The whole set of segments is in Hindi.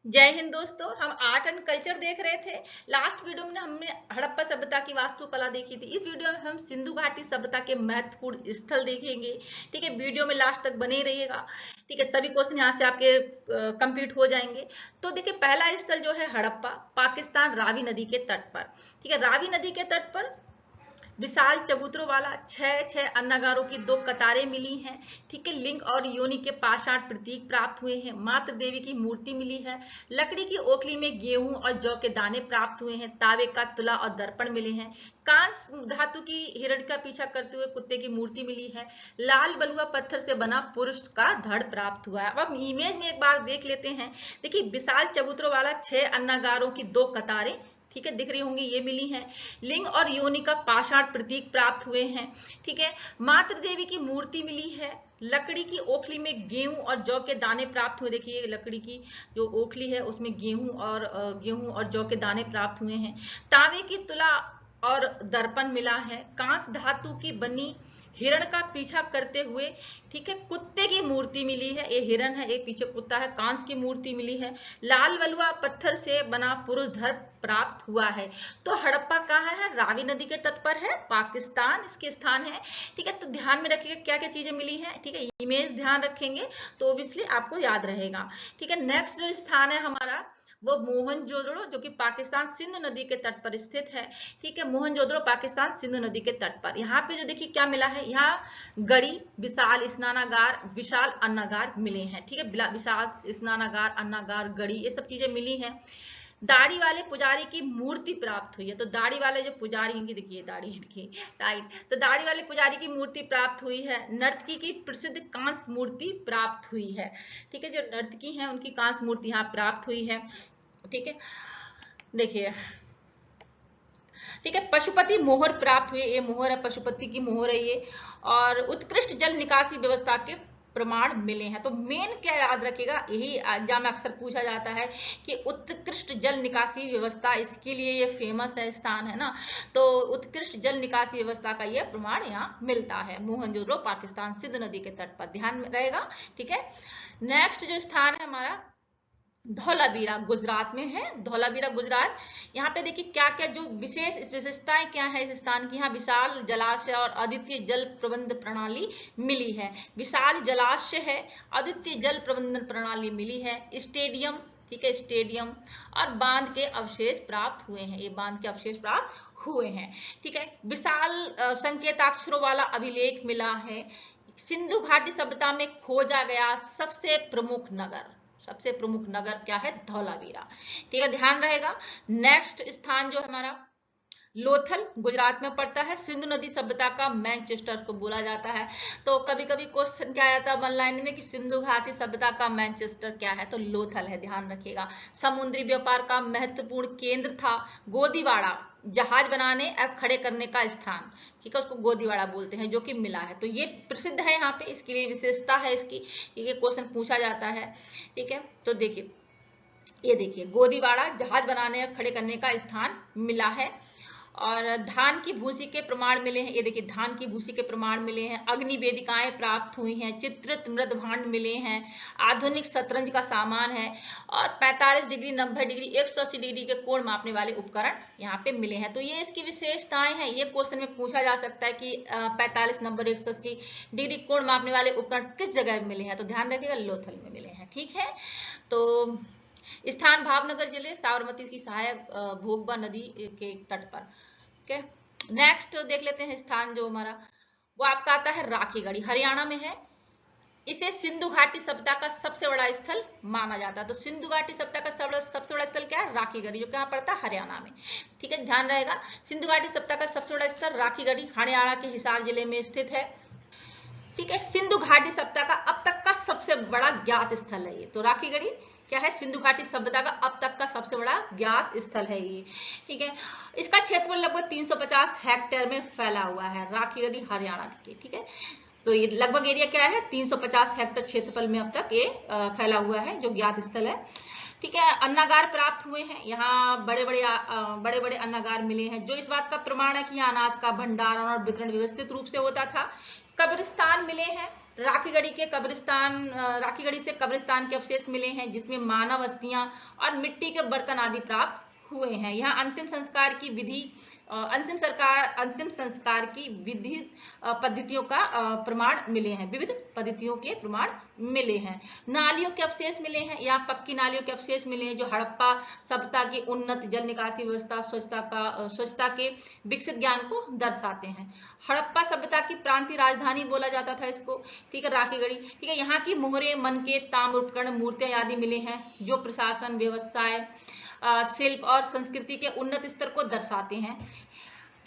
जय हिंद दोस्तों। हम आर्ट एंड कल्चर देख रहे थे। लास्ट वीडियो में हमने हड़प्पा सभ्यता की वास्तुकला देखी थी। इस वीडियो में हम सिंधु घाटी सभ्यता के महत्वपूर्ण स्थल देखेंगे। ठीक है, वीडियो में लास्ट तक बने रहिएगा। ठीक है, सभी क्वेश्चन यहाँ से आपके कंप्लीट हो जाएंगे। तो देखिए, पहला स्थल जो है हड़प्पा, पाकिस्तान, रावी नदी के तट पर। ठीक है, रावी नदी के तट पर विशाल चबूतरों वाला छह अन्नागारों की 2 कतारें मिली हैं। ठीक है, लिंग और योनि के पाषाण प्रतीक प्राप्त हुए हैं। मातृ देवी की मूर्ति मिली है। लकड़ी की ओखली में गेहूं और जौ के दाने प्राप्त हुए हैं। तांबे का तुला और दर्पण मिले हैं। कांस धातु की हिरण का पीछा करते हुए कुत्ते की मूर्ति मिली है। लाल बलुआ पत्थर से बना पुरुष का धड़ प्राप्त हुआ है। अब हम इमेज में एक बार देख लेते हैं। देखिए, विशाल चबूतरों वाला 6 अन्नागारों की 2 कतारें, ठीक है, दिख रही होंगी, ये मिली हैं। लिंग और योनि का पाषाण प्रतीक प्राप्त हुए हैं। ठीक है, मातृ देवी की मूर्ति मिली है। लकड़ी की ओखली में गेहूं और जौ के दाने प्राप्त हुए। देखिए, लकड़ी की जो ओखली है उसमें गेहूं और जौ के दाने प्राप्त हुए हैं। तांबे की तुला और दर्पण मिला है। कांस धातु की बनी हिरण का पीछा करते हुए, ठीक है, कुत्ते की मूर्ति मिली है। ये हिरण है, ये पीछे कुत्ता है। कांस की मूर्ति मिली है। लाल बलुआ पत्थर से बना पुरुष धड़ प्राप्त हुआ है। तो हड़प्पा कहाँ है? रावी नदी के तट पर है, पाकिस्तान इसके स्थान है। ठीक है, तो ध्यान में रखिएगा क्या क्या चीजें मिली है। ठीक है, इमेज ध्यान रखेंगे तो ऑब्वियसली आपको याद रहेगा। ठीक है, नेक्स्ट जो स्थान है हमारा वो मोहनजोदड़ो, जो कि पाकिस्तान सिंधु नदी के तट पर स्थित है। ठीक है, मोहनजोदड़ो पाकिस्तान सिंधु नदी के तट पर। यहाँ पे जो देखिए क्या मिला है, यहाँ गड़ी, विशाल स्नानागार, विशाल अन्नागार मिले हैं। ठीक है, विशाल स्नानागार, अन्नागार, गड़ी, ये सब चीजें मिली हैं। दाढ़ी वाले पुजारी की मूर्ति प्राप्त हुई है। तो दाढ़ी वाले जो पुजारी हैं, देखिए दाढ़ी इनकी, राइट, तो दाढ़ी वाले पुजारी की मूर्ति प्राप्त हुई है। नर्तकी की प्रसिद्ध कांस मूर्ति प्राप्त हुई है। ठीक है, जो नर्तकी हैं उनकी कांस मूर्ति यहाँ प्राप्त हुई है। ठीक है, देखिए, ठीक है, पशुपति मोहर प्राप्त हुए। ये मोहर है, पशुपति की मोहर है ये। और उत्कृष्ट जल निकासी व्यवस्था के प्रमाण मिले हैं। तो मेन क्या याद रखिएगा, यही एग्जाम में अक्सर पूछा जाता है कि उत्कृष्ट जल निकासी व्यवस्था, इसके लिए ये फेमस है, स्थान है ना। तो उत्कृष्ट जल निकासी व्यवस्था का ये प्रमाण यहाँ मिलता है। मोहनजोदड़ो पाकिस्तान सिंधु नदी के तट पर, ध्यान में रहेगा। ठीक है, नेक्स्ट जो स्थान है हमारा धौलावीरा, गुजरात में है। धौलावीरा गुजरात, यहाँ पे देखिए क्या क्या जो विशेषताएं क्या है इस स्थान की। यहाँ विशाल जलाशय और अद्वितीय जल प्रबंध प्रणाली मिली है। विशाल जलाशय है, अद्वितीय जल प्रबंधन प्रणाली मिली है। स्टेडियम, ठीक है, स्टेडियम और बांध के अवशेष प्राप्त हुए हैं। ये बांध के अवशेष प्राप्त हुए हैं। ठीक है, विशाल संकेताक्षरों वाला अभिलेख मिला है। सिंधु घाटी सभ्यता में खोजा गया सबसे प्रमुख नगर, सबसे प्रमुख नगर क्या है? धौलावीरा। ठीक है, ध्यान रहेगा। नेक्स्ट स्थान जो हमारा लोथल, गुजरात में पड़ता है। सिंधु नदी सभ्यता का मैनचेस्टर को बोला जाता है। तो कभी कभी क्वेश्चन क्या आता है ऑनलाइन में कि सिंधु घाटी सभ्यता का मैनचेस्टर क्या है, तो लोथल है, ध्यान रखिएगा। समुद्री व्यापार का महत्वपूर्ण केंद्र था। गोदीवाड़ा, जहाज बनाने और खड़े करने का स्थान, ठीक है, उसको गोदीवाड़ा बोलते हैं, जो कि मिला है। तो ये प्रसिद्ध है यहाँ पे, इसके लिए विशेषता है इसकी, ये क्वेश्चन पूछा जाता है। ठीक है, तो देखिए, ये देखिए गोदीवाड़ा, जहाज बनाने और खड़े करने का स्थान मिला है। और धान की भूसी के प्रमाण मिले हैं। ये देखिए, धान की भूसी के प्रमाण मिले हैं। अग्नि वेदिकाएं प्राप्त हुई हैं। चित्रित मृद भांड मिले हैं। आधुनिक शतरंज का सामान है। और 45 डिग्री, 90 डिग्री, 180 डिग्री के कोण मापने वाले उपकरण यहाँ पे मिले हैं। तो ये इसकी विशेषताएं हैं। ये क्वेश्चन में पूछा जा सकता है कि 45, 90, 180 डिग्री कोण मापने वाले उपकरण किस जगह मिले हैं, तो ध्यान रखिएगा लोथल में मिले हैं। ठीक है, तो स्थान भावनगर जिले, साबरमती की सहायक भोगबा नदी के तट पर। ठीक है, नेक्स्ट देख लेते हैं स्थान जो हमारा, वो आपका आता है राखीगढ़ी, हरियाणा में है। इसे सिंधु घाटी सभ्यता का सबसे बड़ा स्थल माना जाता है। तो सिंधु घाटी सभ्यता का सबसे बड़ा स्थल क्या है? राखीगढ़ी, जो कहाँ पड़ता है? हरियाणा में। ठीक है, ध्यान रहेगा। सिंधु घाटी सभ्यता का सबसे बड़ा स्थल राखीगढ़ी, हरियाणा के हिसार जिले में स्थित है। ठीक है, सिंधु घाटी सभ्यता का अब तक का सबसे बड़ा ज्ञात स्थल है ये। तो राखीगढ़ी क्या है? सिंधु घाटी सभ्यता का अब तक का सबसे बड़ा ज्ञात स्थल है ये। ठीक है, इसका क्षेत्रफल लगभग 350 हेक्टेयर में फैला हुआ है। राखीगढ़ी हरियाणा के, ठीक है, तो ये लगभग एरिया क्या है? 350 हेक्टेयर क्षेत्रफल में अब तक ये फैला हुआ है, जो ज्ञात स्थल है। ठीक है, अन्नागार प्राप्त हुए हैं। यहाँ बड़े बड़े अन्नागार मिले हैं, जो इस बात का प्रमाण है कि यहाँ अनाज का भंडारण और वितरण व्यवस्थित रूप से होता था। कब्रिस्तान मिले हैं। राखीगढ़ी के कब्रिस्तान, राखीगढ़ी से कब्रिस्तान के अवशेष मिले हैं जिसमें मानव अस्थियां और मिट्टी के बर्तन आदि प्राप्त हुए हैं। यहाँ अंतिम संस्कार की विधि पद्धतियों का प्रमाण मिले हैं, विविध पद्धतियों के प्रमाण मिले हैं। नालियों के अवशेष मिले हैं, यहाँ पक्की नालियों के अवशेष मिले हैं जो हड़प्पा सभ्यता की उन्नत जल निकासी व्यवस्था, स्वच्छता के विकसित ज्ञान को दर्शाते हैं। हड़प्पा सभ्यता की प्रांतीय राजधानी बोला जाता था इसको, ठीक है, राखीगढ़ी, ठीक है। यहाँ की मोहरे, मनके, ताम्र उपकरण, मूर्तियां आदि मिले हैं जो प्रशासन, व्यवसाय, शिल्प और संस्कृति के उन्नत स्तर को दर्शाते हैं,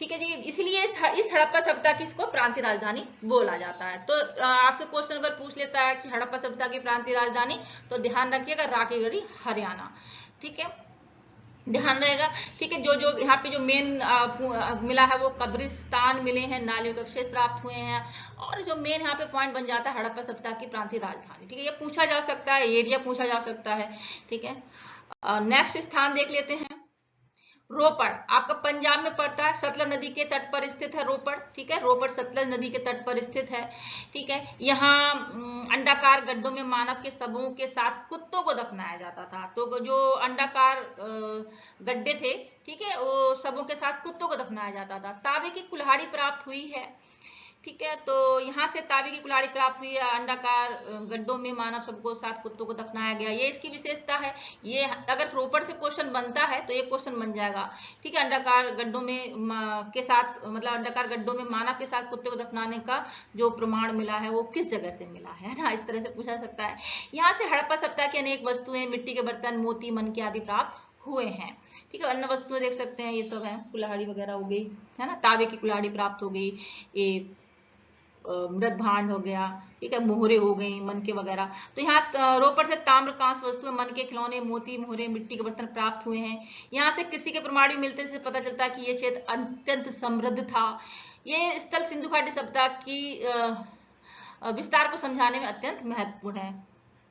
ठीक है जी। इसलिए इस हड़प्पा सभ्यता की इसको प्रांतीय राजधानी बोला जाता है। तो आपसे क्वेश्चन अगर पूछ लेता है कि हड़प्पा सभ्यता की प्रांतीय राजधानी, तो ध्यान रखिएगा राखीगढ़ी, हरियाणा, ठीक है, ध्यान रहेगा, ठीक है। जो यहाँ पे जो मेन मिला है वो कब्रिस्तान मिले हैं, नालियों के अवशेष प्राप्त हुए हैं, और जो मेन यहाँ पे पॉइंट बन जाता है हड़प्पा सभ्यता की प्रांतीय राजधानी, ठीक है। ये पूछा जा सकता है, एरिया पूछा जा सकता है, ठीक है। नेक्स्ट स्थान देख लेते हैं, रोपड़, आपका पंजाब में पड़ता है, सतलज नदी के तट पर स्थित है रोपड़, ठीक है। रोपड़ सतलज नदी के तट पर स्थित है, ठीक है। यहाँ अंडाकार गड्ढों में मानव के शवों के साथ कुत्तों को दफनाया जाता था। तो जो अंडाकार गड्ढे थे, ठीक है, वो शवों के साथ कुत्तों को दफनाया जाता था। तांबे की कुल्हाड़ी प्राप्त हुई है, ठीक है। तो यहाँ से तांबे की कुल्हाड़ी प्राप्त हुई है, अंडाकार गड्ढों में मानव सबको साथ कुत्तों को दफनाया गया, ये इसकी विशेषता है। ये अगर रोपड़ से क्वेश्चन बनता है तो ये क्वेश्चन बन जाएगा, ठीक है। अंडाकार गड्ढों में के साथ, मतलब अंडाकार गड्ढों में मानव के साथ कुत्ते को दफनाने का जो प्रमाण मिला है वो किस जगह से मिला है ना, इस तरह से पूछा सकता है। यहाँ से हड़प्पा सभ्यता की अनेक वस्तुएं, मिट्टी के बर्तन, मोती, मनके आदि प्राप्त हुए हैं, ठीक है। अन्य वस्तुएं देख सकते हैं, ये सब है, कुल्हाड़ी वगैरह हो गई, है ना, तांबे की कुल्हाड़ी प्राप्त हो गई, ये मृत भांड हो गया, ठीक है, मोहरे हो गई, मनके वगैरह। तो यहाँ रोपड़ से ताम्र, कांस्य वस्तुएं, मनके, खिलौने, मोती, मोहरे, मिट्टी के बर्तन प्राप्त हुए हैं। यहाँ से कृषि के प्रमाण भी मिलते हैं, जिससे पता चलता है कि ये क्षेत्र अत्यंत समृद्ध था। ये स्थल सिंधु घाटी सभ्यता की विस्तार को समझाने में अत्यंत महत्वपूर्ण है,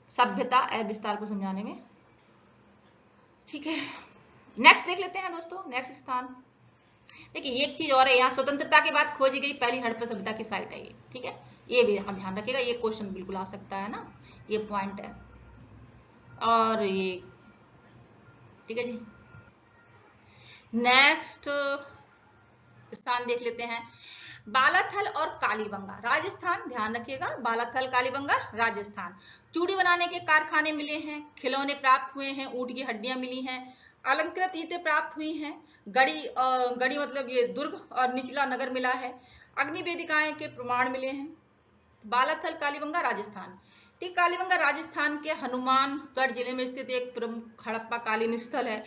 सभ्यता विस्तार को समझाने में, ठीक है। नेक्स्ट देख लेते हैं दोस्तों, नेक्स्ट स्थान देखिए, एक चीज और है, यहाँ स्वतंत्रता के बाद खोजी गई पहली हड़प्पा सभ्यता की साइट है ये, ठीक है। ये भी हम ध्यान रखिएगा, ये क्वेश्चन बिल्कुल आ सकता है ना, ये पॉइंट है। और ये, ठीक है जी। नेक्स्ट स्थान देख लेते हैं, बालाथल और कालीबंगा, राजस्थान, ध्यान रखिएगा, बालाथल, कालीबंगा, राजस्थान। चूड़ी बनाने के कारखाने मिले हैं, खिलौने प्राप्त हुए हैं, ऊंट की हड्डियां मिली हैं, अलंकृत ईंटें प्राप्त हुई हैं, गढ़ी मतलब ये दुर्ग और निचला नगर मिला है, अग्नि वेदिकाएं के प्रमाण मिले हैं। बालाथल, कालीबंगा, राजस्थान, ठीक। कालीबंगा राजस्थान के हनुमानगढ़ जिले में स्थित एक प्रमुख हड़प्पा कालीन स्थल है।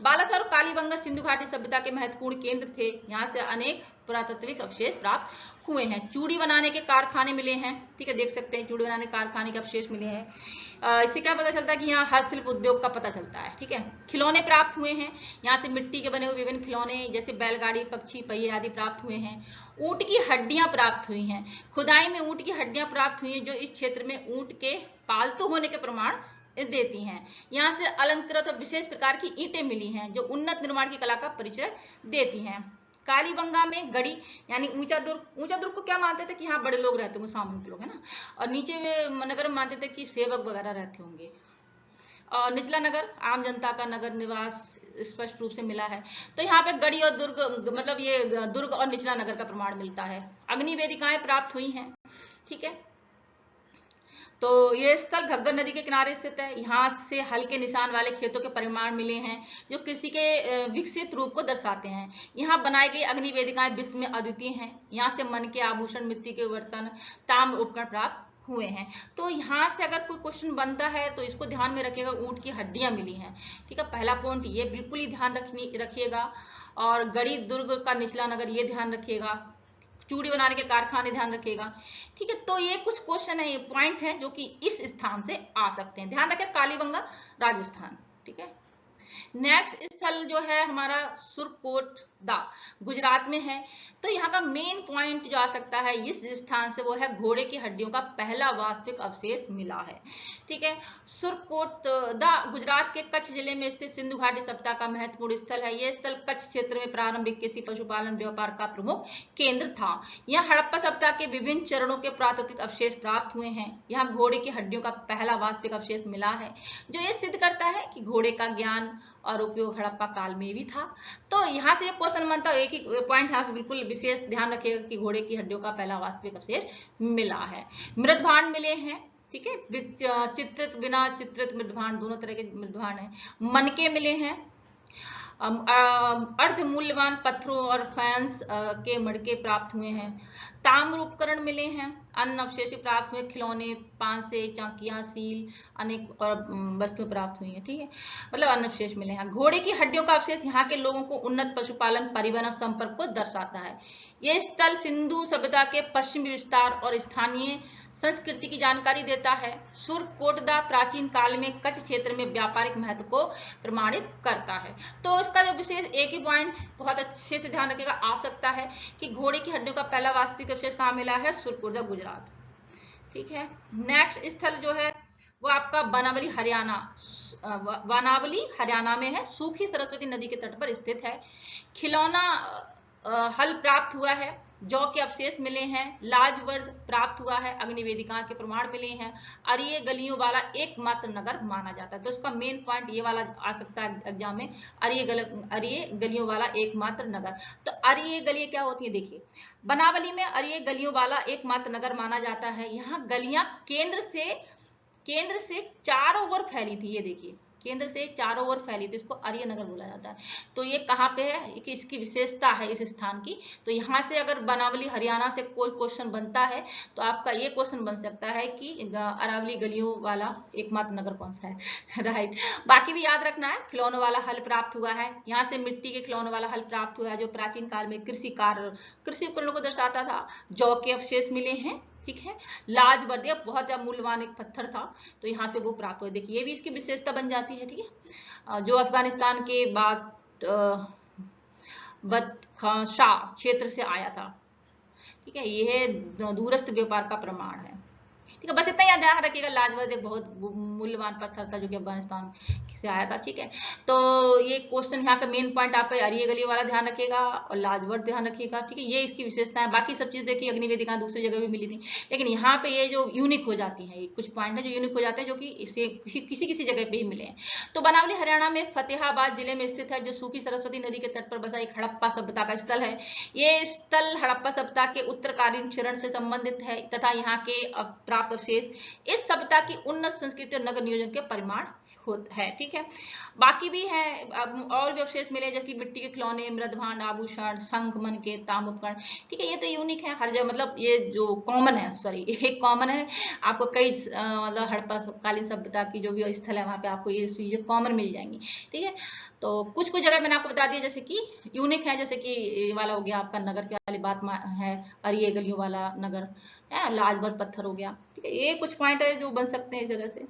बालाथल और कालीबंगा सिंधु घाटी सभ्यता के महत्वपूर्ण केंद्र थे। यहाँ से अनेक पुरातात्विक अवशेष प्राप्त हुए हैं। चूड़ी बनाने के कारखाने मिले हैं, ठीक है, देख सकते हैं, चूड़ी बनाने के कारखाने के अवशेष मिले हैं। इससे क्या पता चलता है कि यहाँ हस्तशिल्प उद्योग का पता चलता है, ठीक है। खिलौने प्राप्त हुए हैं, यहाँ से मिट्टी के बने हुए विभिन्न खिलौने जैसे बैलगाड़ी, पक्षी, पहिए आदि प्राप्त हुए हैं। ऊंट की हड्डियां प्राप्त हुई हैं, खुदाई में ऊंट की हड्डियां प्राप्त हुई हैं जो इस क्षेत्र में ऊंट के पालतू होने के प्रमाण देती हैं। यहाँ से अलंकृत और विशेष प्रकार की ईंटें मिली हैं जो उन्नत निर्माण की कला का परिचय देती हैं। कालीबंगा में गढ़ी यानी ऊंचा दुर्ग को क्या मानते थे कि यहाँ बड़े लोग रहते होंगे, सामंत लोग, है ना, और नीचे में नगर में मानते थे कि सेवक वगैरह रहते होंगे, और निचला नगर आम जनता का नगर निवास स्पष्ट रूप से मिला है। तो यहाँ पे गढ़ी और दुर्ग, मतलब ये दुर्ग और निचला नगर का प्रमाण मिलता है। अग्नि वेदिकाएं प्राप्त हुई हैं, ठीक है। तो ये स्थल घग्गर नदी के किनारे स्थित है। यहाँ से हल्के निशान वाले खेतों के परिमाण मिले हैं जो कृषि के विकसित रूप को दर्शाते हैं। यहाँ बनाई गई अग्नि वेदिकाएं विश्व में अद्वितीय हैं। यहाँ से मन के आभूषण, मिट्टी के बर्तन, ताम्र उपकरण प्राप्त हुए हैं। तो यहाँ से अगर कोई क्वेश्चन बनता है तो इसको ध्यान में रखिएगा, ऊंट की हड्डियां मिली हैं, ठीक है, पहला पॉइंट ये बिल्कुल ही ध्यान रखिएगा। और गढ़ी दुर्ग का निचला नगर ये ध्यान रखिएगा, चूड़ी बनाने के कारखाने ध्यान रखिएगा, ठीक है। तो ये कुछ क्वेश्चन है, ये पॉइंट है जो कि इस स्थान से आ सकते हैं, ध्यान रखें, कालीबंगा राजस्थान, ठीक है। नेक्स्ट स्थल जो है हमारा सुरकोटदा गुजरात में है। तो यहाँ का मेन पॉइंट जो आ सकता है इस स्थान से वो है घोड़े की हड्डियों का पहला वास्तविक अवशेष मिला है। ठीक है, सुरकोटदा गुजरात के कच्छ जिले में स्थित सिंधु घाटी सभ्यता का महत्वपूर्ण स्थल है। यह स्थल कच्छ क्षेत्र में प्रारंभिक कृषि पशुपालन व्यापार का प्रमुख केंद्र था। यहाँ हड़प्पा सभ्यता के विभिन्न चरणों के पुरातात्विक अवशेष प्राप्त हुए हैं। यहाँ घोड़े की हड्डियों का पहला वास्तविक अवशेष मिला है, जो ये सिद्ध करता है कि घोड़े का ज्ञान और उपयोग हड़प्पा काल में भी था। तो यहाँ से क्वेश्चन बनता है, एक ही पॉइंट यहाँ पे बिल्कुल विशेष ध्यान रखिएगा कि घोड़े की हड्डियों का पहला वास्तविक अवशेष मिला है। मृद भांड मिले हैं, ठीक है, चित्रित बिना चित्रित मृद भांड, दोनों तरह के मृद भांड है। मनके मिले हैं, अर्ध मूल्यवान पत्थरों और फैंस के मड़के प्राप्त हुए हैं। ताम्र उपकरण मिले हैं, अन्य अवशेष प्राप्त हुए, खिलौने, पांसे, चाकियां, सील, अनेक और वस्तुएं प्राप्त हुई हैं। ठीक है, मतलब अन्य अवशेष मिले हैं। घोड़े की हड्डियों का अवशेष यहाँ के लोगों को उन्नत पशुपालन, परिवहन और संपर्क को दर्शाता है। यह स्थल सिंधु सभ्यता के पश्चिमी विस्तार और स्थानीय संस्कृति की जानकारी देता है। सुरकोटदा प्राचीन काल में कच्छ क्षेत्र में व्यापारिक महत्व को प्रमाणित करता है। तो इसका जो विशेष एक ही पॉइंट बहुत अच्छे से ध्यान रखिएगा आ सकता है कि घोड़े की हड्डियों का पहला वास्तविक अवशेष कहाँ मिला है? सुरकोटदा गुजरात। ठीक है, नेक्स्ट स्थल जो है वो आपका बनावली हरियाणा, बनावली हरियाणा में है। सूखी सरस्वती नदी के तट पर स्थित है। खिलौना हल प्राप्त हुआ है, जौ के अवशेष मिले हैं, लाजवर्द प्राप्त हुआ है, अग्निवेदिका के प्रमाण मिले हैं। अरिये गलियों वाला एकमात्र नगर माना जाता है। तो इसका मेन पॉइंट ये वाला आ सकता है एग्जाम में, अरिये गलियों वाला एकमात्र नगर। तो अरिये गलियां क्या होती है? देखिए, बनावली में अरिये गलियों वाला एकमात्र नगर माना जाता है। यहाँ गलियां केंद्र से चारों ओर फैली थी। ये देखिए, केंद्र से चारों ओर फैली थी, इसको आर्य नगर बोला जाता है। तो ये कहाँ पे है कि इसकी विशेषता है इस स्थान की। तो यहाँ से अगर बनावली हरियाणा से कोई क्वेश्चन बनता है तो आपका ये क्वेश्चन बन सकता है कि अरावली गलियों वाला एकमात्र नगर कौन सा है। राइट, बाकी भी याद रखना है। खिलौनों वाला हल प्राप्त हुआ है, यहाँ से मिट्टी के खिलौनों वाला हल प्राप्त हुआ है जो प्राचीन काल में कृषि उपकरणों को दर्शाता था। जौ के अवशेष मिले हैं, ठीक है। लाजवर्द बहुत मूल्यवान एक पत्थर था, तो यहाँ से वो प्राप्त हुआ। देखिए, ये भी इसकी विशेषता बन जाती है। ठीक है, जो अफगानिस्तान के बाद बदखाशां क्षेत्र से आया था। ठीक है, यह दूरस्थ व्यापार का प्रमाण है। ठीक है, बस इतना याद रखिएगा, लाजवर्द एक बहुत मूल्यवान पत्थर था जो कि अफगानिस्तान से आया था। ठीक है, तो ये क्वेश्चन यहाँ का मेन पॉइंट आपका अरिये गलियों वाला ध्यान रखिएगा और लाजवर्द ध्यान रखिएगा। ठीक है, ये इसकी विशेषता है। बाकी सब चीज देखिए, अग्निवेदिका दूसरी जगह भी मिली थी, लेकिन यहाँ पे ये जो यूनिक हो जाती है, कुछ पॉइंट है जो यूनिक हो जाते हैं, जो कि इसे किसी जगह पे ही मिले हैं। तो बनावली हरियाणा में फतेहाबाद जिले में स्थित है, जो सूखी सरस्वती नदी के तट पर बसा एक हड़प्पा सभ्यता का स्थल है। ये स्थल हड़प्पा सभ्यता के उत्तरकालीन चरण से संबंधित है तथा यहाँ के प्राप्त अवशेष इस सभ्यता की उन्नत संस्कृति और नगर नियोजन के परिमाण है। ठीक है, बाकी भी है, और भी अवशेष मिले जैसे मिट्टी के खिलौने, मृदभांड, आभूषण, शंख, मनके, ताम्र उपकरण। ठीक है, ये तो यूनिक है हर जगह, मतलब ये जो कॉमन है, सॉरी ये कॉमन है। आपको कई मतलब हड़प्पा कालीन सभ्यता की जो भी स्थल है वहां पे आपको ये चीजें कॉमन मिल जाएंगी। ठीक है, तो कुछ जगह मैंने आपको बता दिया जैसे कि यूनिक है, जैसे कि ये वाला हो गया आपका नगर की वाली बात है, अरिये गलियों वाला नगर, लाजवर्द पत्थर हो गया। ठीक है, ये कुछ पॉइंट है जो बन सकते हैं इस जगह से।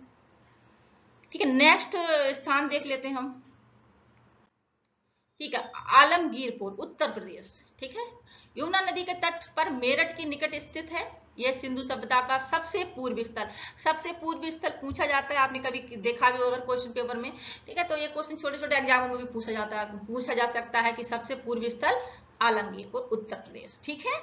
ठीक है, नेक्स्ट स्थान देख लेते हैं हम। ठीक है, आलमगीरपुर, उत्तर प्रदेश। ठीक है, यमुना नदी के तट पर मेरठ के निकट स्थित है। यह सिंधु सभ्यता का सबसे पूर्वी स्थल पूछा जाता है, आपने कभी देखा भी होगा क्वेश्चन पेपर में। ठीक है, तो ये क्वेश्चन छोटे छोटे एग्जामों में भी पूछा जा सकता है कि सबसे पूर्वी स्थल आलमगीरपुर, उत्तर प्रदेश। ठीक है,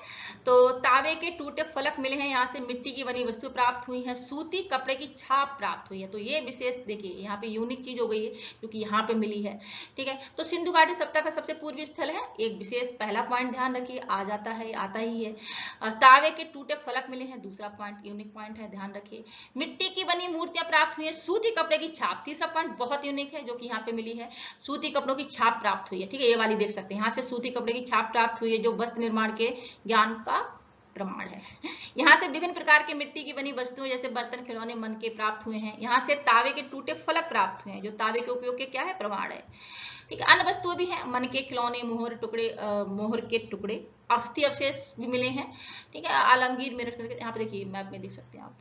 तो तांबे के टूटे फलक मिले हैं, यहाँ से मिट्टी की बनी वस्तु प्राप्त हुई है, सूती कपड़े की छाप प्राप्त हुई है। तो ये विशेष देखिए यहाँ पे यूनिक चीज हो गई है क्योंकि यहाँ पे मिली है। ठीक है, तो सिंधु घाटी सभ्यता का सबसे पूर्वी स्थल है, एक विशेष पहला पॉइंट ध्यान रखिए, आता ही है। तांबे के टूटे फलक मिले हैं, दूसरा पॉइंट यूनिक पॉइंट है, ध्यान रखिए। मिट्टी की बनी मूर्तियां प्राप्त हुई है, सूती कपड़े की छाप, तीसरा पॉइंट बहुत यूनिक है जो कि यहाँ पे मिली है, सूती कपड़ों की छाप प्राप्त हुई है। ठीक है, ये वाली देख सकते हैं, यहाँ से सूती कपड़े की छाप प्राप्त हुई है जो वस्त्र निर्माण के ज्ञान का प्रमाण है। यहाँ से विभिन्न प्रकार के मिट्टी की बनी वस्तुएं जैसे बर्तन, खिलौने, मनके प्राप्त हुए हैं। यहाँ से तांबे के टूटे फलक प्राप्त हुए हैं जो तांबे के उपयोग के क्या है, प्रमाण है। ठीक है, अन्य वस्तुएं भी हैं, मनके, खिलौने, मोहर के टुकड़े, अस्थि अवशेष भी मिले हैं। ठीक है, आलमगीर मेरठ करके यहाँ पे देखिए मैप में देख सकते हैं आप।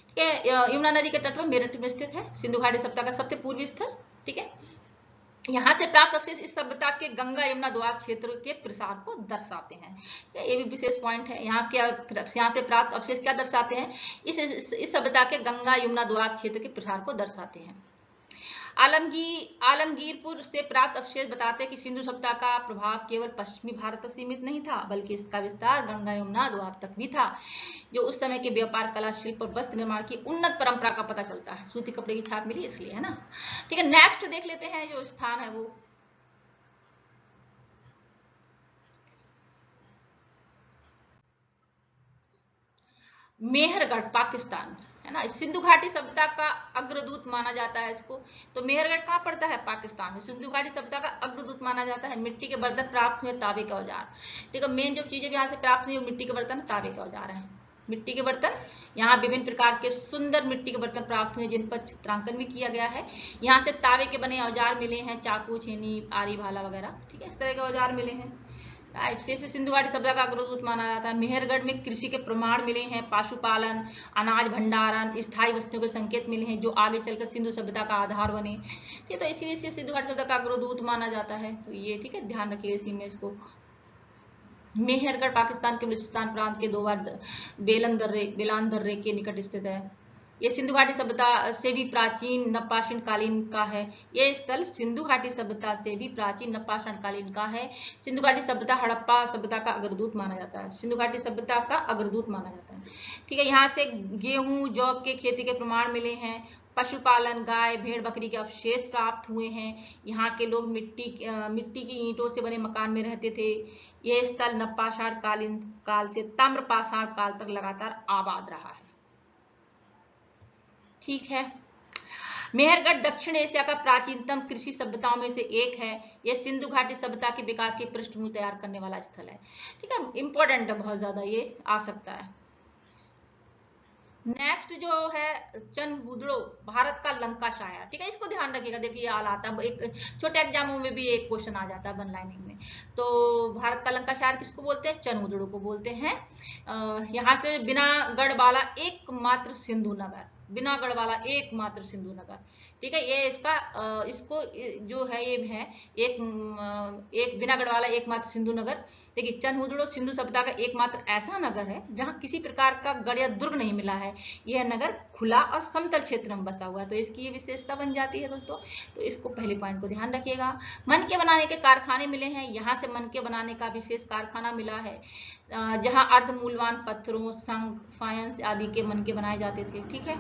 ठीक है, यमुना नदी के तट पर मेरठ में स्थित है, सिंधु घाटी सभ्यता का सबसे पूर्वी स्थल। ठीक है, यहाँ से प्राप्त अवशेष इस सभ्यता के गंगा यमुना दोआब क्षेत्र के प्रसार को दर्शाते हैं। ये भी विशेष पॉइंट है। यहाँ से प्राप्त अवशेष क्या दर्शाते हैं? इस सभ्यता के गंगा यमुना दोआब क्षेत्र के प्रसार को दर्शाते हैं। आलमगीरपुर से प्राप्त अवशेष बताते हैं कि सिंधु सभ्यता का प्रभाव केवल पश्चिमी भारत तक सीमित नहीं था, बल्कि इसका विस्तार गंगा यमुना दोआब तक भी था, जो उस समय के व्यापार, कला, शिल्प और वस्त्र निर्माण की उन्नत परंपरा का पता चलता है। सूती कपड़े की छाप मिली इसलिए, है ना। ठीक है, नेक्स्ट देख लेते हैं जो स्थान है वो मेहरगढ़, पाकिस्तान, है ना। सिंधु घाटी सभ्यता का अग्रदूत माना जाता है इसको। तो मेहरगढ़ कहाँ पड़ता है? पाकिस्तान में। सिंधु घाटी सभ्यता का अग्रदूत माना जाता है। मिट्टी के बर्तन प्राप्त हुए, तांबे के औजार। ठीक है, मेन जो चीजें यहाँ से प्राप्त हुई मिट्टी के बर्तन, तांबे के औजार है। मिट्टी के बर्तन, यहाँ विभिन्न प्रकार के सुंदर मिट्टी के बर्तन प्राप्त हुए जिन पर चित्रांकन भी किया गया है। यहाँ से तांबे के बने औजार मिले हैं, चाकू, छेनी, आरी, भाला वगैरह। ठीक है, इस तरह के औजार मिले हैं। से सिंधु घाटी सभ्यता का अग्रदूत माना जाता है। मेहरगढ़ में कृषि के प्रमाण मिले हैं, पशुपालन, अनाज भंडारण, स्थायी वस्तुओं के संकेत मिले हैं जो आगे चलकर सिंधु सभ्यता का आधार बने। ठीक है, तो इसीलिए इसे सिंधु घाटी सभ्यता का अग्रदूत माना जाता है। तो ये ठीक है, ध्यान रखिए इसी में इसको। मेहरगढ़ पाकिस्तान के बलूचिस्तान प्रांत के दोबार बेलान दर्रे के निकट स्थित है। ये सिंधु घाटी सभ्यता से भी प्राचीन नवपाषाण कालीन का है। ये स्थल सिंधु घाटी सभ्यता से भी प्राचीन नवपाषाण कालीन का है। सिंधु घाटी सभ्यता हड़प्पा सभ्यता का अग्रदूत माना जाता है। सिंधु घाटी सभ्यता का अग्रदूत माना जाता है। ठीक है, यहाँ से गेहूं, जौ के खेती के प्रमाण मिले हैं। पशुपालन, गाय, भेड़, बकरी के अवशेष प्राप्त हुए हैं। यहाँ के लोग मिट्टी की ईंटों से बने मकान में रहते थे। यह स्थल नवपाषाण कालीन काल से ताम्रपाषाण काल तक लगातार आबाद रहा है। ठीक है, मेहरगढ़ दक्षिण एशिया का प्राचीनतम कृषि सभ्यताओं में से एक है। यह सिंधु घाटी सभ्यता के विकास की पृष्ठभूमि तैयार करने वाला स्थल है। ठीक है, इंपॉर्टेंट है बहुत ज्यादा, ये आ सकता है। नेक्स्ट जो है चनहुदड़ो, भारत का लंकाशायर। ठीक है, इसको ध्यान रखिएगा। देखिए आल आता है, एक छोटे एग्जामों में भी एक क्वेश्चन आ जाता है वन लाइनिंग में। तो भारत का लंकाशायर किसको बोलते हैं? चनहुदड़ो को बोलते हैं। यहाँ से बिनागढ़ वाला एकमात्र सिंधु नगर, बिनागढ़ वाला एकमात्र सिंधु नगर। ठीक है, ये इसको जो है ये है एक बिनागढ़ वाला एकमात्र सिंधु नगर। देखिए, चनहुदड़ो सिंधु सभ्यता का एकमात्र ऐसा नगर है जहां किसी प्रकार का गढ़ या दुर्ग नहीं मिला है। यह नगर खुला और समतल क्षेत्र में बसा हुआ है। तो इसकी ये विशेषता बन जाती है दोस्तों। तो इसको पहले पॉइंट को ध्यान रखिएगा। मनके बनाने के कारखाने मिले हैं। यहाँ से मनके बनाने का विशेष कारखाना मिला है जहाँ अर्धमूलवान पत्थरों, शंख, फायंस आदि के मनके बनाए जाते थे। ठीक है,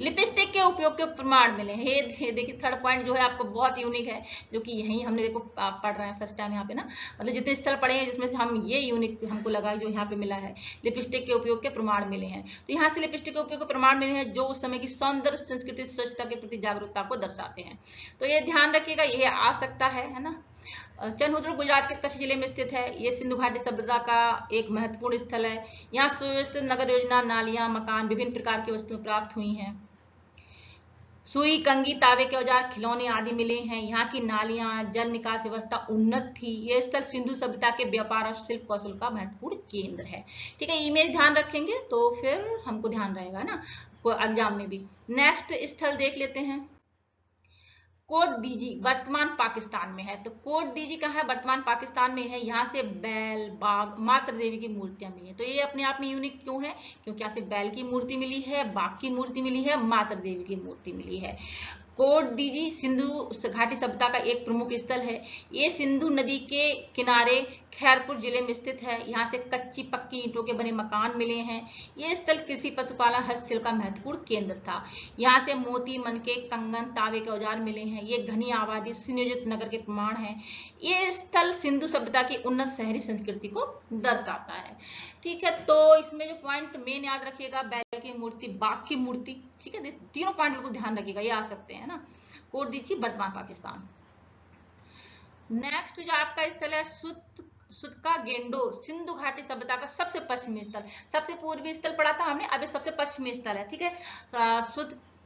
लिपस्टिक के उपयोग के प्रमाण मिले हैं। ये देखिए थर्ड पॉइंट जो है आपको बहुत यूनिक है, जो कि यही हमने देखो पढ़ रहे हैं फर्स्ट टाइम यहाँ पे ना। मतलब जितने स्थल पढ़े हैं जिसमें से हम ये यूनिक हमको लगा जो यहाँ पे मिला है, लिपस्टिक के उपयोग के प्रमाण मिले हैं। तो यहाँ से लिपस्टिक के उपयोग के प्रमाण मिले हैं जो उस समय की सौंदर्य, संस्कृति, स्वच्छता के प्रति जागरूकता को दर्शाते हैं। तो ये ध्यान रखिएगा, ये आ सकता है ना। चनहुदड़ो गुजरात के कच्छ जिले में स्थित है। ये सिंधु घाटी सभ्यता का एक महत्वपूर्ण स्थल है। यहाँ सुव्यवस्थित नगर योजना, नालियां, मकान, विभिन्न प्रकार की वस्तुएं प्राप्त हुई हैं। सुई, कंगी, तांबे के औजार, खिलौने आदि मिले हैं। यहाँ की नालियां, जल निकास व्यवस्था उन्नत थी। यह स्थल सिंधु सभ्यता के व्यापार और शिल्प कौशल का महत्वपूर्ण केंद्र है। ठीक है, इमेज ध्यान रखेंगे तो फिर हमको ध्यान रहेगा ना एग्जाम में भी। नेक्स्ट स्थल देख लेते हैं। कोट दीजी वर्तमान पाकिस्तान में है। तो कोट दीजी कहाँ है? वर्तमान पाकिस्तान में है। यहाँ से बैल, बाघ, मातृ देवी की मूर्तियां मिली हैं। तो ये अपने आप में यूनिक क्यों है? क्योंकि यहाँ से बैल की मूर्ति मिली है, बाघ की मूर्ति मिली है, मातृ देवी की मूर्ति मिली है। कोट दीजी सिंधु घाटी सभ्यता का एक प्रमुख स्थल है। ये सिंधु नदी के किनारे खैरपुर जिले में स्थित है। यहाँ से कच्ची पक्की ईंटों के बने मकान मिले हैं। ये स्थल कृषि, पशुपालन, हस्तशिल्प का महत्वपूर्ण केंद्र था। यहाँ से मोती, मनके, कंगन, तांबे के औजार मिले हैं। ये घनी आबादी, सुनियोजित नगर के प्रमाण है। ये स्थल सिंधु सभ्यता की उन्नत शहरी संस्कृति को दर्शाता है। ठीक है, तो इसमें जो पॉइंट मेन याद रखिएगा, बैल की मूर्ति, बाघ की मूर्ति। ठीक है, तीनों पॉइंट बिल्कुल ध्यान रखिएगा, ये आ सकते हैं ना। कोट दीजी वर्तमान पाकिस्तान। नेक्स्ट जो आपका स्थल है सुतका गेंडो, सिंधु घाटी सभ्यता का सबसे पश्चिमी स्थल। सबसे पूर्वी स्थल पढ़ा था हमने, अब सबसे पश्चिमी स्थल है। ठीक है,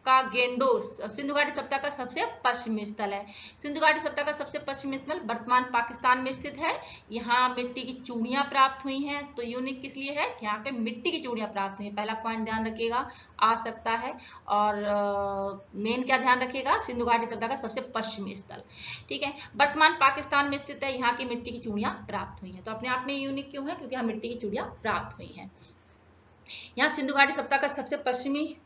का गेंडोर सिंधु घाटी सभ्यता का सबसे पश्चिमी स्थल है। सिंधु घाटी सभ्यता का सबसे पश्चिमी स्थल वर्तमान पाकिस्तान में स्थित है। यहाँ मिट्टी की चूड़ियां प्राप्त हुई हैं। तो यूनिक किस लिए है? यहाँ पे मिट्टी की चूड़ियां प्राप्त हुई हैं। पहला पॉइंट ध्यान रखिएगा, आ सकता है। और मेन क्या ध्यान रखिएगा? सिंधु घाटी सभ्यता का सबसे पश्चिमी स्थल, ठीक है, वर्तमान पाकिस्तान में स्थित है। यहाँ की मिट्टी की चूड़ियां प्राप्त हुई हैं। तो अपने आप में यूनिक क्यों है? क्योंकि यहाँ मिट्टी की चूड़ियां प्राप्त हुई हैं। यहाँ सिंधु घाटी सभ्यता का सबसे पश्चिमी,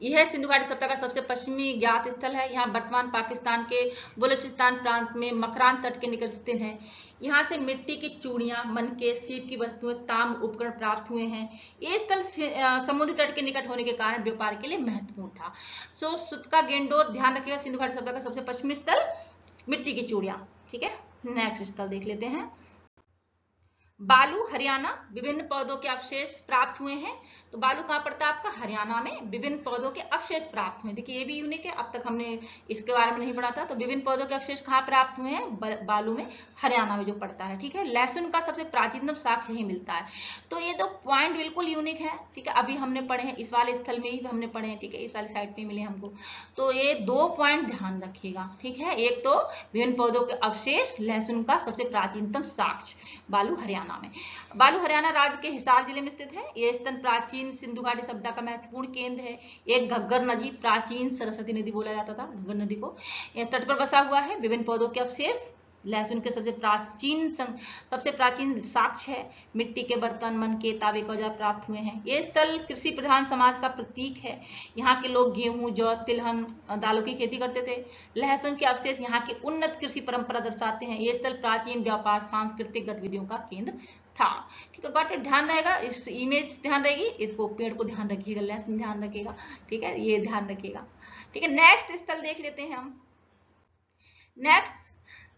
यह सिंधु घाटी सभ्यता का सबसे पश्चिमी ज्ञात स्थल है। यहाँ वर्तमान पाकिस्तान के बलूचिस्तान प्रांत में मकरान तट के निकट स्थित है। यहाँ से मिट्टी की चूड़ियां, मनके, सीप की वस्तुएं, ताम्र उपकरण प्राप्त हुए हैं। ये स्थल समुद्री तट के निकट होने के कारण व्यापार के लिए महत्वपूर्ण था। सो सुत का गेंडोर ध्यान रखिएगा, सिंधु घाटी सभ्यता का सबसे पश्चिमी स्थल, मिट्टी की चूड़ियां, ठीक है। नेक्स्ट स्थल देख लेते हैं। बालू हरियाणा, विभिन्न पौधों के अवशेष प्राप्त हुए हैं। तो बालू कहाँ पड़ता है आपका? हरियाणा में विभिन्न पौधों के अवशेष प्राप्त हुए। देखिए ये भी यूनिक है, अब तक हमने इसके बारे में नहीं पढ़ा था। तो विभिन्न पौधों के अवशेष कहाँ प्राप्त हुए हैं? बालू में, हरियाणा में जो पड़ता है, ठीक है। लहसुन का सबसे प्राचीनतम साक्ष्य यही मिलता है। तो ये दो पॉइंट बिल्कुल यूनिक है, ठीक है। अभी हमने पढ़े हैं, इस वाले स्थल में ही हमने पढ़े हैं, ठीक है, इस वाली साइड पे मिले हमको। तो ये दो पॉइंट ध्यान रखिएगा, ठीक है। एक तो विभिन्न पौधों के अवशेष, लहसुन का सबसे प्राचीनतम साक्ष्य, बालू हरियाणा में। बालू हरियाणा राज्य के हिसार जिले में स्थित है। यह स्थल प्राचीन सिंधु घाटी सभ्यता का महत्वपूर्ण केंद्र है। एक घग्गर नदी, प्राचीन सरस्वती नदी बोला जाता था घग्गर नदी को, यह तट पर बसा हुआ है। विभिन्न पौधों के अवशेष, लहसुन के सबसे प्राचीन साक्ष्य है। मिट्टी के बर्तन, मनके, तांबे के औजार प्राप्त हुए हैं। यह स्थल कृषि प्रधान समाज का प्रतीक है। यहाँ के लोग गेहूं, जौ, तिलहन, दालों की खेती करते थे। लहसुन के अवशेष यहाँ की उन्नत कृषि परंपरा दर्शाते हैं। यह स्थल प्राचीन व्यापार, सांस्कृतिक गतिविधियों का केंद्र था, ठीक है। गॉट इट, ध्यान रहेगा, इस इमेज ध्यान रहेगी, इसको पेड़ को ध्यान रखिएगा, लहसुन ध्यान रखिएगा, ठीक है, ये ध्यान रखिएगा, ठीक है। नेक्स्ट स्थल देख लेते हैं हम। नेक्स्ट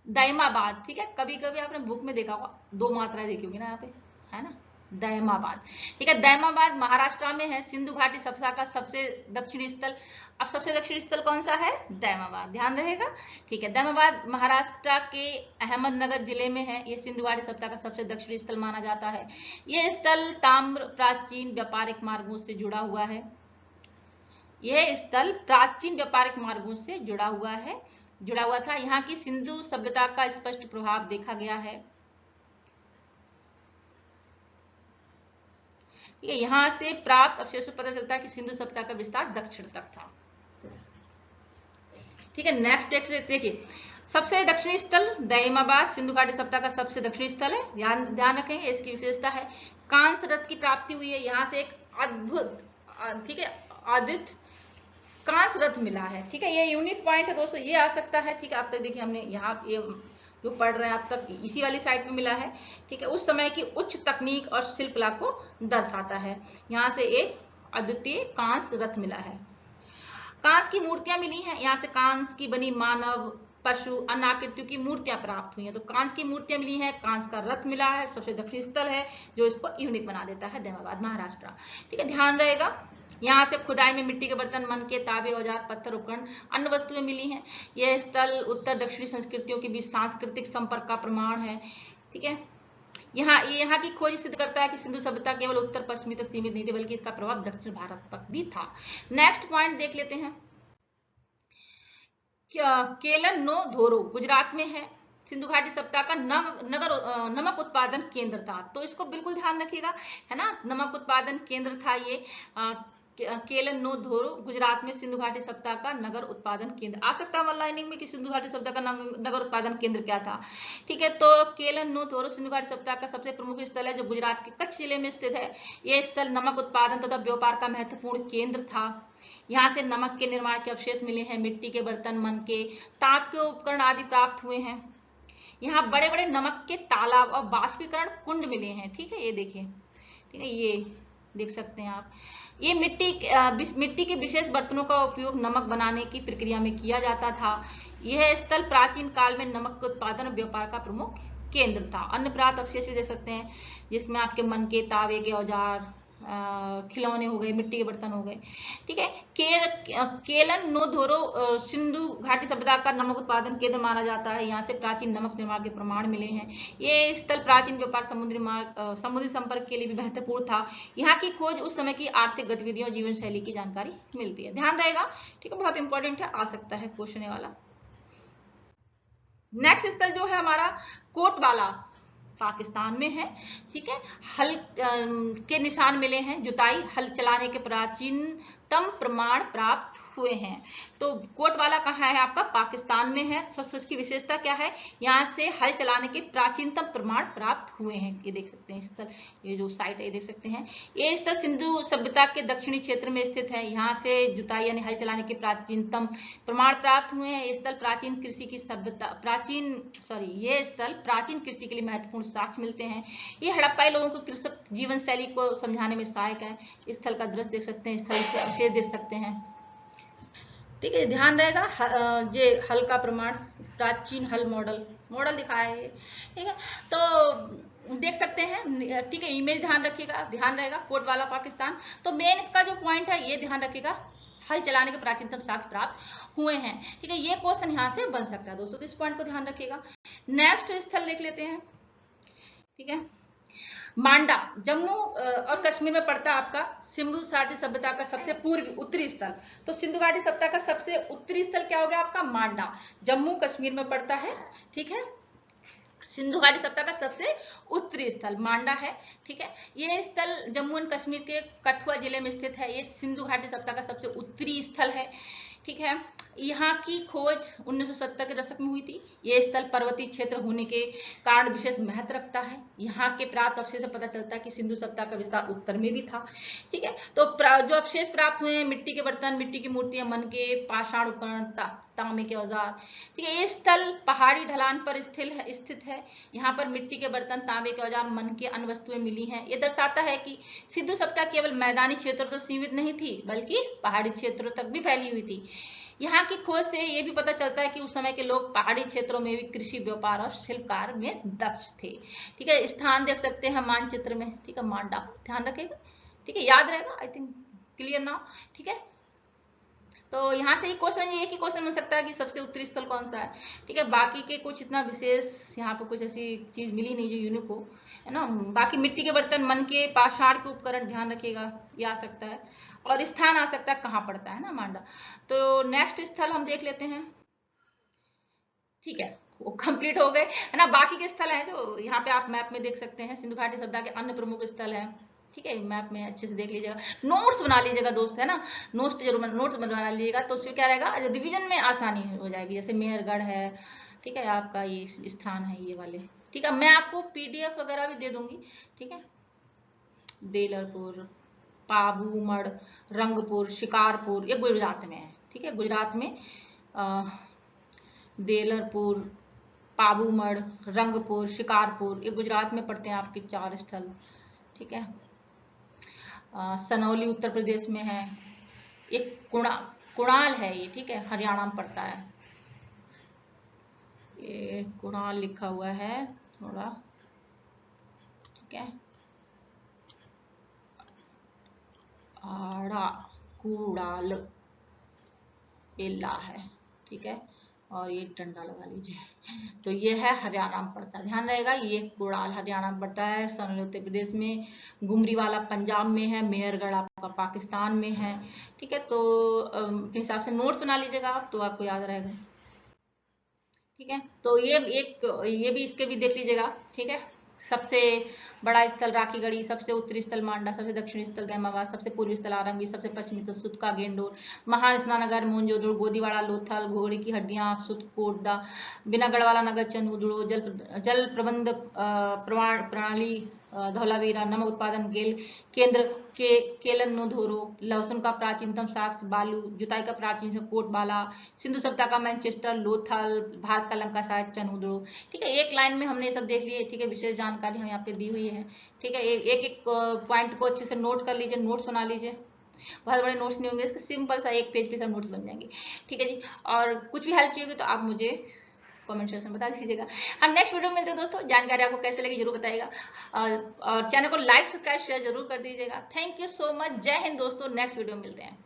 दायमाबाद, ठीक है। कभी कभी आपने बुक में देखा होगा, दो मात्राएं देखी होगी ना यहाँ पे, है ना, दायमाबाद, ठीक है। दायमाबाद महाराष्ट्र में है। सिंधु घाटी सभ्यता का सबसे दक्षिणी स्थल। अब सबसे दक्षिणी स्थल कौन सा है? दायमाबाद, ध्यान रहेगा, ठीक है। दायमाबाद महाराष्ट्र के अहमदनगर जिले में है। यह सिंधु घाटी सभ्यता का सबसे दक्षिणी स्थल माना जाता है। यह स्थल ताम्र प्राचीन व्यापारिक मार्गों से जुड़ा हुआ है। यह स्थल प्राचीन व्यापारिक मार्गों से जुड़ा हुआ था। यहाँ की सिंधु सभ्यता का स्पष्ट प्रभाव देखा गया है। यहाँ से प्राप्त अवशेषों पता चलता है कि सिंधु सभ्यता का विस्तार दक्षिण तक था, ठीक है। नेक्स्ट टेक्स्ट देखिए, सबसे दक्षिणी स्थल दायमाबाद सिंधु घाटी सभ्यता का सबसे दक्षिणी स्थल है। ध्यान रखेंगे, इसकी विशेषता है कांस रथ की प्राप्ति हुई है। यहाँ से एक अद्भुत, ठीक है, अद्भुत कांस रथ मिला है, ठीक है। ये यूनिक पॉइंट है दोस्तों, ये आ सकता है, ठीक है। अब तक देखिए हमने यहाँ ये जो पढ़ रहे हैं आप तक इसी वाली साइड पे मिला है, ठीक है। उस समय की उच्च तकनीक और शिल्पकला को दर्शाता है। यहाँ से एक अद्वितीय कांस रथ मिला है। कांस की मूर्तियां मिली हैं। यहाँ से कांस की बनी मानव, पशु, अन्य आकृतियों की मूर्तियां प्राप्त हुई हैं। तो कांस की मूर्तियां मिली हैं, कांस का रथ मिला है, सबसे दक्षिणी स्थल है जो इसको यूनिक बना देता है, दायमाबाद महाराष्ट्र, ठीक है। ध्यान रहेगा, यहाँ से खुदाई में मिट्टी के बर्तन, मनके, तांबे, औजार, पत्थर, उपकरण, अन्य वस्तुएं मिली हैं। यह स्थल उत्तर दक्षिणी संस्कृतियों के बीच सांस्कृतिक संपर्क का प्रमाण है, ठीक है। यहाँ की खोज सिद्ध करता है कि सिंधु सभ्यता केवल उत्तर पश्चिमी तक सीमित नहीं थी, बल्कि इसका प्रभाव दक्षिण भारत तक भी था। नेक्स्ट पॉइंट देख लेते हैं। केलन नो धोरो गुजरात में है। सिंधु घाटी सभ्यता का नमक उत्पादन केंद्र था। तो इसको बिल्कुल ध्यान रखिएगा, है ना, नमक उत्पादन केंद्र था ये। केलन नो धोरो गुजरात में सिंधु घाटी सभ्यता का नगर उत्पादन केंद्र। आ सकता है लाइनिंग में कि सिंधु घाटी सभ्यता का नगर उत्पादन केंद्र क्या था, ठीक है। तो केलन नो धोरो सिंधु घाटी सभ्यता का सबसे प्रमुख स्थल है जो गुजरात के कच्छ जिले में स्थित है। यह स्थल नमक उत्पादन तथा व्यापार का महत्वपूर्ण केंद्र था। यहाँ से नमक के निर्माण के अवशेष मिले हैं। मिट्टी के बर्तन, मनके, तांत के उपकरण आदि प्राप्त हुए हैं। यहाँ बड़े बड़े नमक के तालाब और बाष्पीकरण कुंड मिले हैं, ठीक है। ये देखिए, ठीक है, ये देख सकते हैं आप। ये मिट्टी के विशेष बर्तनों का उपयोग नमक बनाने की प्रक्रिया में किया जाता था। यह स्थल प्राचीन काल में नमक के उत्पादन और व्यापार का प्रमुख केंद्र था। अन्य प्राप्त अवशेष भी देख सकते हैं, जिसमें आपके मनके, तांबे के औजार, खिलौने हो गए, मिट्टी के बर्तन हो गए। ठीक है, केलन नोधोरो सिंधु घाटी सभ्यता का नमक उत्पादन केंद्र माना जाता है। यहाँ से प्राचीन नमक निर्माण के प्रमाण मिले हैं। ये स्थल प्राचीन व्यापार, समुद्री संपर्क के लिए भी महत्वपूर्ण था। यहाँ की खोज उस समय की आर्थिक गतिविधियों, जीवन शैली की जानकारी मिलती है। ध्यान रहेगा, ठीक है, बहुत इंपॉर्टेंट है, आ सकता है क्वेश्चन वाला। नेक्स्ट स्थल जो है हमारा कोटवाला, पाकिस्तान में है। ठीक है, हल के निशान मिले हैं, जुताई हल चलाने के प्राचीनतम प्रमाण प्राप्त हुए हैं। तो कोटवाला कहाँ है आपका? पाकिस्तान में है। उसकी विशेषता क्या है? यहाँ से हल चलाने के प्राचीनतम प्रमाण प्राप्त हुए हैं। ये देख सकते हैं स्थल, ये जो साइट है ये देख सकते हैं। ये स्थल सिंधु सभ्यता के दक्षिणी क्षेत्र में स्थित है। यहाँ से जुताई यानी हल चलाने के प्राचीनतम प्रमाण प्राप्त हुए हैं। ये स्थल प्राचीन कृषि की सभ्यता, ये स्थल प्राचीन कृषि के लिए महत्वपूर्ण साक्ष्य मिलते हैं। ये हड़प्पाई लोगों को कृषक जीवन शैली को समझाने में सहायक है। स्थल का दृश्य देख सकते हैं, स्थल के अवशेष देख सकते हैं। ठीक है, ध्यान रहेगा, ये हल का प्रमाण, प्राचीन हल मॉडल दिखाया है। ठीक है, तो देख सकते हैं। ठीक है, इमेज ध्यान रखिएगा, ध्यान रहेगा कोटवाला पाकिस्तान। तो मेन इसका जो पॉइंट है ये ध्यान रखिएगा, हल चलाने के प्राचीनतम साक्ष्य प्राप्त हुए हैं। ठीक है, ये क्वेश्चन यहाँ से बन सकता है दोस्तों, तो इस पॉइंट को ध्यान रखिएगा। नेक्स्ट स्थल देख लेते हैं। ठीक है, मांडा जम्मू और कश्मीर में पड़ता है आपका सिंधु घाटी सभ्यता का सबसे पूर्वी उत्तरी स्थल। तो सिंधु घाटी सभ्यता का सबसे उत्तरी स्थल क्या हो गया आपका? मांडा, जम्मू कश्मीर में पड़ता है। ठीक है, सिंधु घाटी सभ्यता का सबसे उत्तरी स्थल मांडा है। ठीक है, ये स्थल जम्मू एंड कश्मीर के कठुआ जिले में स्थित है। ये सिंधु घाटी सभ्यता का सबसे उत्तरी स्थल है। ठीक है, यहाँ की खोज 1970 के दशक में हुई थी। ये स्थल पर्वतीय क्षेत्र होने के कारण विशेष महत्व रखता है। यहाँ के प्राप्त अवशेष से पता चलता है कि सिंधु सभ्यता का विस्तार उत्तर में भी था। ठीक है, तो जो अवशेष प्राप्त हुए हैं, मिट्टी के बर्तन, मिट्टी की मूर्तियां, मन के पाषाण उपकरण, तांबे के औजार। ठीक है, ये स्थल पहाड़ी ढलान पर स्थित है। यहाँ पर मिट्टी के बर्तन, तांबे के औजार, मन के अन्य वस्तुएं मिली हैं। ये दर्शाता है कि सिंधु सभ्यता केवल मैदानी क्षेत्रों तक सीमित नहीं थी, बल्कि पहाड़ी क्षेत्रों तक भी फैली हुई थी। यहाँ की खोज से ये भी पता चलता है कि उस समय के लोग पहाड़ी क्षेत्रों में भी कृषि, व्यापार और शिल्पकार में दक्ष थे। ठीक है, स्थान देख सकते हैं मानचित्र में। ठीक है, मांडा, ध्यान रखेगा। ठीक है, याद रहेगा, आई थिंक क्लियर नाउ। ठीक है, तो यहाँ से ही क्वेश्चन, ये कि क्वेश्चन बन सकता है कि सबसे उत्तरी स्थल कौन सा है। ठीक है, बाकी के कुछ इतना विशेष यहाँ पे कुछ ऐसी चीज मिली नहीं जो यूनिक हो, है ना। बाकी मिट्टी के बर्तन, मन के पाषाण के उपकरण, ध्यान रखिएगा, ये आ सकता है। और स्थान आ सकता है कहाँ पड़ता है ना, मांडा। तो नेक्स्ट स्थल हम देख लेते हैं। ठीक है, वो कंप्लीट हो गए, है ना। बाकी के स्थल हैं जो यहाँ पे आप मैप में देख सकते हैं। सिंधु घाटी सभ्यता के अन्य प्रमुख स्थल हैं। ठीक है, मैप में अच्छे से देख लीजिएगा, नोट्स बना लीजिएगा दोस्त, है ना। नोट्स बना लीजिएगा, तो उससे क्या रहेगा, रिवीजन में आसानी हो जाएगी। जैसे मेहरगढ़ है, ठीक है, आपका ये स्थान है, ये वाले। ठीक है, मैं आपको PDF वगैरह भी दे दूंगी। ठीक है, देलरपुर, पाबूमड़, रंगपुर, शिकारपुर, ये गुजरात में है। ठीक है, गुजरात में देलरपुर, पाबूमड़, रंगपुर, शिकारपुर, ये गुजरात में पड़ते हैं आपके 4 स्थल। ठीक है, सनौली उत्तर प्रदेश में है। एक कुणाल है ये, ठीक है, हरियाणा में पड़ता है। ये कुणाल लिखा हुआ है थोड़ा, ठीक है, आड़ा कुड़ाल, ये ला है। ठीक है, और ये डंडा लगा लीजिए। तो ये है हरियाणा में पड़ता है, ध्यान रहेगा। ये कुड़ाल हरियाणा में पड़ता है, सनौली उत्तर प्रदेश में, गुमरीवाला पंजाब में है, मेहरगढ़ आपका पाकिस्तान में है। ठीक है, तो अपने हिसाब से नोट्स बना लीजिएगा आप, तो आपको याद रहेगा। ठीक है, तो ये भी इसके भी देख लीजिएगा। ठीक है, सबसे बड़ा स्थल राखीगढ़ी, सबसे उत्तरी स्थल मांडा, सबसे दक्षिणी स्थल गैमाबाद, सबसे पूर्वी स्थल आरंगी, सबसे पश्चिमी स्थल सुतका गेंडोर, महान स्नानगर मोहनजोदड़ो, गोदीवाड़ा लोथल, घोड़े की हड्डियां सुतकोटदा, बिनागढ़वाला नगर चंदुदड़ो, जल प्रबंध प्रणाली धौलावीरा, नमक उत्पादन केंद्र केलन नोधोरो, लहसुन का प्राचीनतम साक्ष्य बालू, जुताई का प्राचीन कोटबाला, सिंधु सभ्यता का मैनचेस्टर लोथल, भारत का लंका शायद चनहुदड़ो। ठीक है, एक लाइन में हमने सब देख लिए। ठीक है, विशेष जानकारी हम यहाँ पे दी हुई है। ठीक है, एक पॉइंट को अच्छे से नोट कर लीजिए, नोट्स बना लीजिए। बहुत बड़े नोट्स नहीं होंगे, इसके सिंपल सा एक पेज पे सब नोट्स बन जाएंगे। ठीक है जी, और कुछ भी हेल्प चाहिए तो आप मुझे कमेंट सेक्शन में बता दीजिएगा। हम नेक्स्ट वीडियो में मिलते हैं दोस्तों। जानकारी आपको कैसे लगी जरूर बताइएगा, और चैनल को लाइक सब्सक्राइब शेयर जरूर कर दीजिएगा। Thank you so much. जय हिंद दोस्तों। नेक्स्ट वीडियो में मिलते हैं।